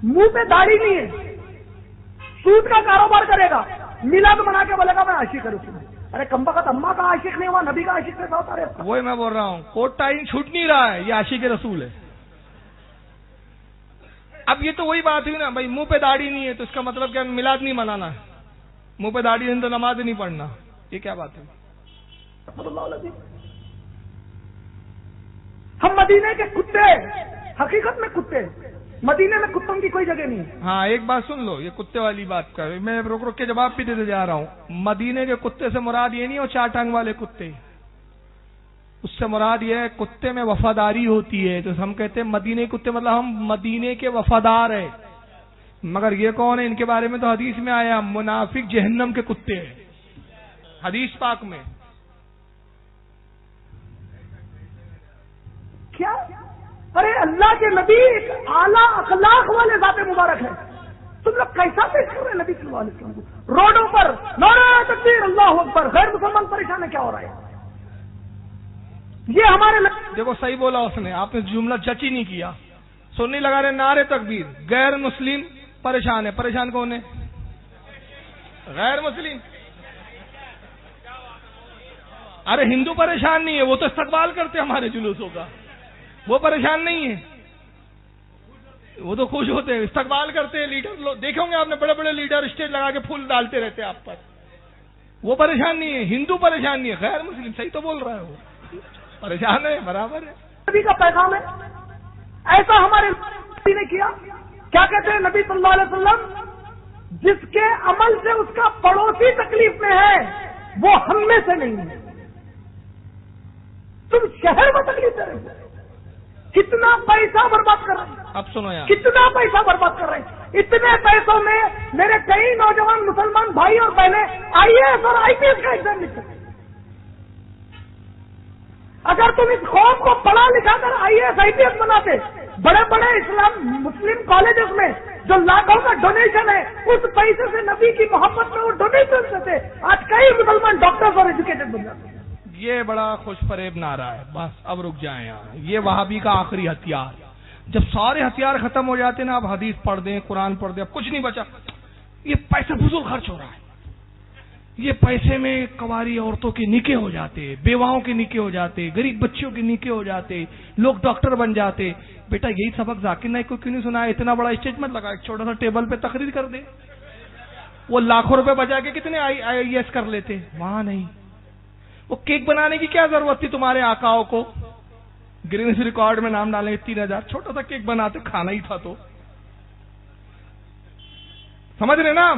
منہ پہ داڑھی نہیں ہے، سود کا کاروبار کرے گا، میلاد منا کے بولے گا میں عاشق رسول ہوں. ارے کمبخت اماں کا عاشق نہیں ہوا، نبی کا عاشق کیسا ہوتا رہتا؟ وہی میں بول رہا ہوں، کوٹ ٹائی چھوٹ نہیں رہا ہے، یہ عاشق رسول ہے. اب یہ تو وہی بات ہوئی نا بھائی، منہ پہ داڑھی نہیں ہے تو اس کا مطلب کیا میلاد نہیں منانا ہے، منہ پہ داڑھی نہیں تو نماز نہیں پڑھنا، یہ کیا بات ہے؟ ہم مدینے کے کتے، حقیقت میں کتے، مدینے میں کتوں کی کوئی جگہ نہیں ہے. ہاں ایک بات سن لو، یہ کتے والی بات کر، میں رک رک کے جواب بھی دیتے جا رہا ہوں. مدینے کے کتے سے مراد یہ نہیں ہو چار ٹانگ والے کتے، اس سے مراد یہ ہے کتے میں وفاداری ہوتی ہے. تو ہم کہتے ہیں مدینے کے کتے، مطلب ہم مدینے کے وفادار ہیں. مگر یہ کون ہے؟ ان کے بارے میں تو حدیث میں آیا منافق جہنم کے کتے ہیں، حدیث پاک میں. کیا؟ ارے اللہ کے نبی ایک اعلیٰ اخلاق والے ذات مبارک ہے، تم لوگ کیسا پیش کر رہے ہیں نبی صلی اللہ علیہ وسلم کو؟ روڈوں پر نعرہ تکبیر اللہ اکبر، غیر مسلمان پریشان ہے، کیا ہو رہا ہے؟ یہ ہمارے دیکھو صحیح بولا اس نے، آپ نے جملہ جج ہی نہیں کیا. سننے لگا رہے نعرے تکبیر، غیر مسلم پریشان ہے. پریشان کون ہے؟ غیر مسلم. ارے ہندو پریشان نہیں ہے، وہ تو استقبال کرتے ہمارے جلوسوں کا، وہ پریشان نہیں ہے، وہ تو خوش ہوتے ہیں، استقبال کرتے ہیں. لیڈر دیکھیں گے آپ نے، بڑے بڑے لیڈر اسٹیج لگا کے پھول ڈالتے رہتے ہیں آپ پر، وہ پریشان نہیں ہے. ہندو پریشان نہیں ہے، غیر مسلم. صحیح تو بول رہا ہے، وہ پریشان ہے، برابر ہے. نبی کا پیغام ہے، ایسا ہمارے نبی نے کیا. کیا کہتے ہیں نبی صلی اللہ علیہ وسلم؟ جس کے عمل سے اس کا پڑوسی تکلیف میں ہے وہ ہم میں سے نہیں ہے. تم شہر میں تکلیف دے رہے ہو، کتنا پیسہ برباد کر رہے ہیں. اب سنو یار، کتنا پیسہ برباد کر رہے ہیں. اتنے پیسوں میں میرے کئی نوجوان مسلمان بھائی اور بہنیں آئی اے ایس اور آئی پی ایس کا ایگزام لکھ سکتے. اگر تم اس قوم کو پڑھا لکھا کر آئی A S I P S بناتے، بڑے بڑے اسلام مسلم کالجز میں جو لاکھوں کا ڈونیشن ہے، اس پیسے سے نبی کی محبت میں وہ ڈونیشن دیتے، آج کئی مسلمان ڈاکٹرز اور ایجوکیٹڈ بن جاتے. یہ بڑا خوش فریب نعرہ ہے. بس اب رک جائیں یار، یہ وہابی کا آخری ہتھیار. جب سارے ہتھیار ختم ہو جاتے ہیں نا، اب حدیث پڑھ دیں، قرآن پڑھ دیں، اب کچھ نہیں بچا. یہ پیسہ فضول خرچ ہو رہا ہے. یہ پیسے میں کنواری عورتوں کے نکاح ہو جاتے، بیواؤں کے نکاح ہو جاتے، غریب بچوں کے نکاح ہو جاتے، لوگ ڈاکٹر بن جاتے. بیٹا یہی سبق ذاکر نائک کو کیوں نہیں سنایا؟ اتنا بڑا اسٹیج مت لگا، ایک چھوٹا سا ٹیبل پہ تقریر کر دے. وہ لاکھوں روپے بچا کے کتنے آئی اے ایس کر لیتے. وہاں نہیں. وہ کیک بنانے کی کیا ضرورت تھی تمہارے آقاؤں کو؟ گرینس ریکارڈ میں نام ڈالیں 3000، چھوٹا سا کیک بناتے، کھانا ہی تھا. تو سمجھ رہے نا،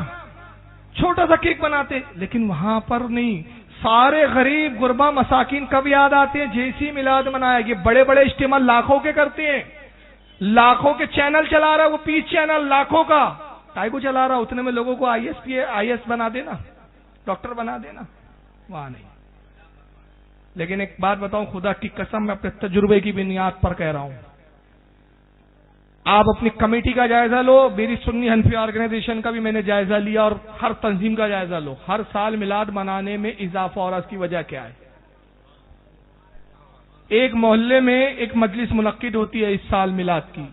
چھوٹا سا کیک بناتے. لیکن وہاں پر نہیں، سارے غریب غربا مساکین کب یاد آتے ہیں؟ جیسی میلاد منایا. یہ بڑے بڑے اجتماع لاکھوں کے کرتے ہیں، لاکھوں کے چینل چلا رہا ہے وہ پیس چینل، لاکھوں کا. کائے کو چلا رہا؟ اتنے میں لوگوں کو آئی ایس بنا دینا، ڈاکٹر بنا دینا. وہاں نہیں. لیکن ایک بات بتاؤں، خدا کی قسم میں اپنے تجربے کی بنیاد پر کہہ رہا ہوں، آپ اپنی کمیٹی کا جائزہ لو، میری سنی حنفی آرگنائزیشن کا بھی میں نے جائزہ لیا، اور ہر تنظیم کا جائزہ لو. ہر سال میلاد منانے میں اضافہ، اور اس کی وجہ کیا ہے؟ ایک محلے میں ایک مجلس منعقد ہوتی ہے اس سال میلاد کی،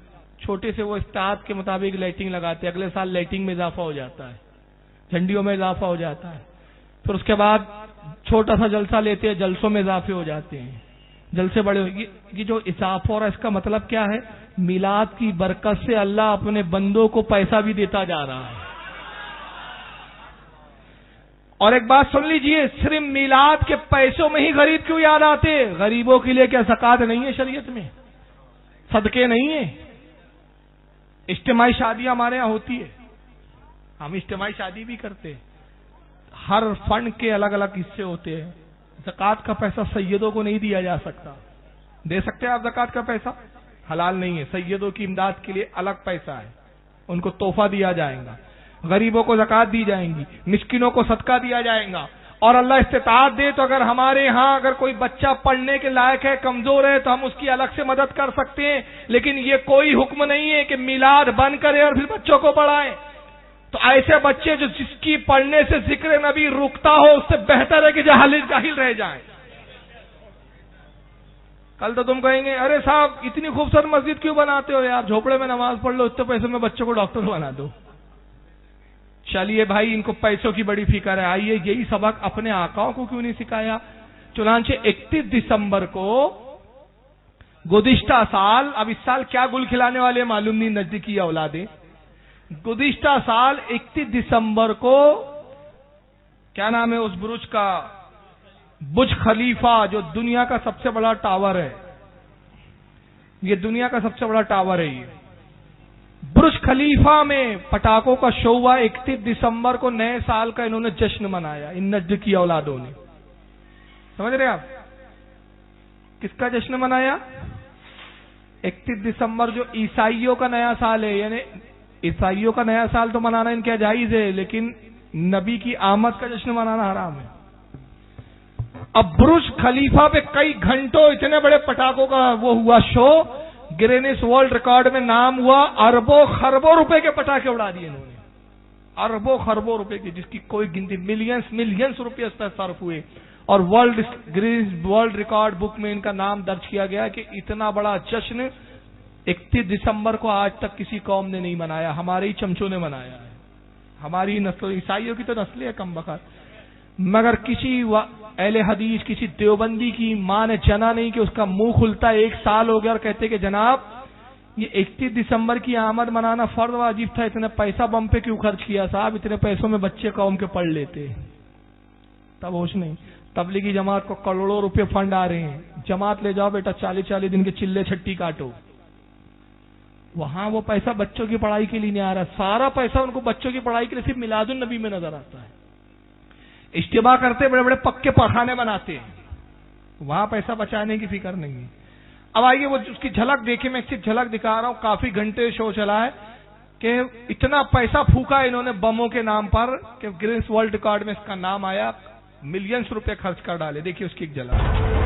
چھوٹے سے وہ استاد کے مطابق لائٹنگ لگاتے ہیں، اگلے سال لائٹنگ میں اضافہ ہو جاتا ہے، جھنڈیوں میں اضافہ ہو جاتا ہے. پھر اس کے بعد چھوٹا سا جلسہ لیتے ہیں، جلسوں میں اضافے ہو جاتے ہیں، جلسے بڑے. یہ جو اضافہ ہو رہا ہے اس کا مطلب کیا ہے؟ میلاد کی برکت سے اللہ اپنے بندوں کو پیسہ بھی دیتا جا رہا ہے. اور ایک بات سن لیجئے، صرف میلاد کے پیسوں میں ہی غریب کیوں یاد آتے؟ غریبوں کے لیے کیا زکوٰۃ نہیں ہے شریعت میں؟ صدقے نہیں ہیں؟ اجتماعی شادیاں ہمارے ہاں ہوتی ہے، ہم اجتماعی شادی بھی کرتے ہیں. ہر فنڈ کے الگ الگ حصے ہوتے ہیں. زکوٰۃ کا پیسہ سیدوں کو نہیں دیا جا سکتا. دے سکتے ہیں آپ زکوٰۃ کا پیسہ؟ حلال نہیں ہے. سیدوں کی امداد کے لیے الگ پیسہ ہے، ان کو تحفہ دیا جائے گا، غریبوں کو زکوٰۃ دی جائیں گی، مسکینوں کو صدقہ دیا جائے گا. اور اللہ استطاعت دے تو اگر ہمارے ہاں اگر کوئی بچہ پڑھنے کے لائق ہے، کمزور ہے، تو ہم اس کی الگ سے مدد کر سکتے ہیں. لیکن یہ کوئی حکم نہیں ہے کہ میلاد بند کرے اور پھر بچوں کو پڑھائیں. تو ایسے بچے جو جس کی پڑھنے سے ذکر نبی رکتا ہو، اس سے بہتر ہے کہ جاہل رہ جائیں. کل تو تم کہیں گے ارے صاحب اتنی خوبصورت مسجد کیوں بناتے ہو یار، جھوپڑے میں نماز پڑھ لو، اتنے پیسوں میں بچوں کو ڈاکٹر بنا دو۔ چلیے بھائی ان کو پیسوں کی بڑی فکر ہے، آئیے یہی سبق اپنے آقاؤں کو کیوں نہیں سکھایا؟ چنانچہ 31 دسمبر کو گزشتہ سال، اب اس سال کیا گل کھلانے والے معلوم نہیں نزدیکی اولادیں، گزشتہ سال 31 دسمبر کو کیا نام ہے اس برج کا، برج خلیفہ جو دنیا کا سب سے بڑا ٹاور ہے، یہ دنیا کا سب سے بڑا ٹاور ہے، یہ برج خلیفہ میں پٹاخوں کا شو ہوا۔ 31 دسمبر کو نئے سال کا انہوں نے جشن منایا ان نزدیکی اولادوں نے، سمجھ رہے آپ؟ کس کا جشن منایا؟ 31 دسمبر جو عیسائیوں کا نیا سال ہے، یعنی عیسائیوں کا نیا سال تو منانا ان کے جائز ہے، لیکن نبی کی آمد کا جشن منانا حرام ہے۔ اب برج خلیفہ پہ کئی گھنٹوں اتنے بڑے پٹاخوں کا وہ ہوا شو، گرینس ورلڈ ریکارڈ میں نام ہوا، اربوں خربوں روپے کے پٹاخے اڑا دیے انہوں نے، اربوں خربوں روپے کی، جس کی کوئی گنتی، ملینز روپے اس پر صرف ہوئے، اور گرینس ورلڈ ریکارڈ بک میں ان کا نام درج کیا گیا کہ اتنا بڑا جشن 31 دسمبر کو آج تک کسی قوم نے نہیں منایا، ہمارے ہی چمچوں نے منایا ہے، ہماری نسل، عیسائیوں کی تو نسل ہے کم بخت، مگر کسی اہل حدیث، کسی دیوبندی کی ماں نے جنا نہیں کہ اس کا منہ کھلتا 1 سال ہو گیا اور کہتے کہ جناب یہ 31 دسمبر کی آمد منانا فرض واجب تھا، اتنا پیسہ بم پہ کیوں خرچ کیا صاحب، اتنے پیسوں میں بچے قوم کے پڑھ لیتے، تب ہوش نہیں۔ تبلیغی جماعت کو کروڑوں روپے فنڈ آ رہے ہیں، جماعت لے جاؤ بیٹا، 40 دن کے چلے چھٹی کاٹو، وہاں وہ پیسہ بچوں کی پڑھائی کے لیے نہیں آ رہا، سارا پیسہ ان کو بچوں کی پڑھائی کے لیے صرف میلاد النبی میں نظر آتا ہے۔ اجتماع کرتے بڑے بڑے پکے پخانے بناتے ہیں، وہاں پیسہ بچانے کی فکر نہیں ہے۔ اب آئیے وہ اس کی جھلک دیکھیں، میں صرف جھلک دکھا رہا ہوں، کافی گھنٹے شو چلا ہے کہ اتنا پیسہ پھونکا انہوں نے بموں کے نام پر کہ گرینس ورلڈ ریکارڈ میں اس کا نام آیا، ملینز روپے خرچ کر ڈالے، دیکھیے اس کی ایک جھلک۔